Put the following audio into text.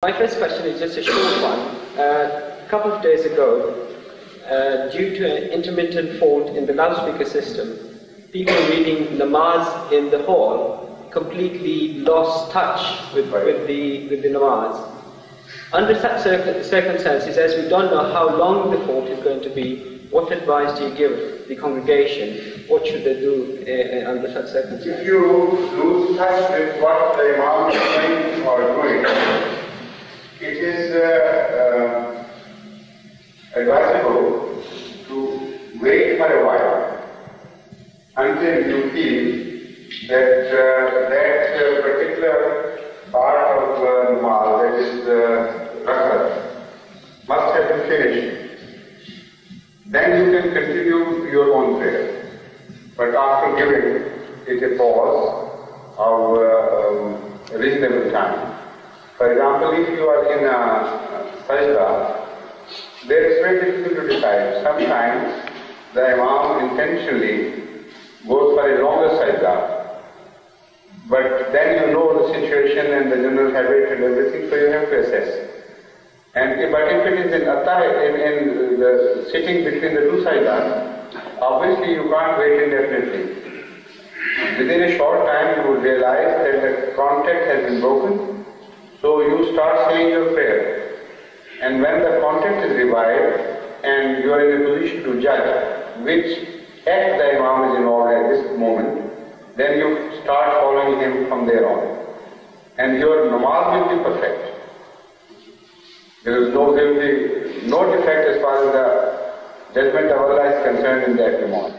My first question is just a short one. A couple of days ago, due to an intermittent fault in the loudspeaker system, people reading Namaz in the hall completely lost touch with the Namaz. Under such circumstances, as we don't know how long the fault is going to be, what advice do you give the congregation? What should they do under such circumstances? If you lose touch with what the Imam is saying or doing, it is advisable to wait for a while until you feel that that particular part of Namaz, that is Rakat, must have been finished. Then you can continue your own prayer. But after giving it a pause of a reasonable time. For example, if you are in a sajda, there is very difficult to decide. Sometimes the Imam intentionally goes for a longer sajda, but then you know the situation and the general habit and everything, so you have to assess. But if it is in the sitting between the two sajdas, obviously you can't wait indefinitely. Within a short time you will realize that the contact has been broken. So you start saying your prayer, and when the contact is revived and you are in a position to judge which act the Imam is involved at this moment, then you start following him from there on. And your Namaz will be perfect. There will be no defect as far as the judgment of Allah is concerned in that Namaz.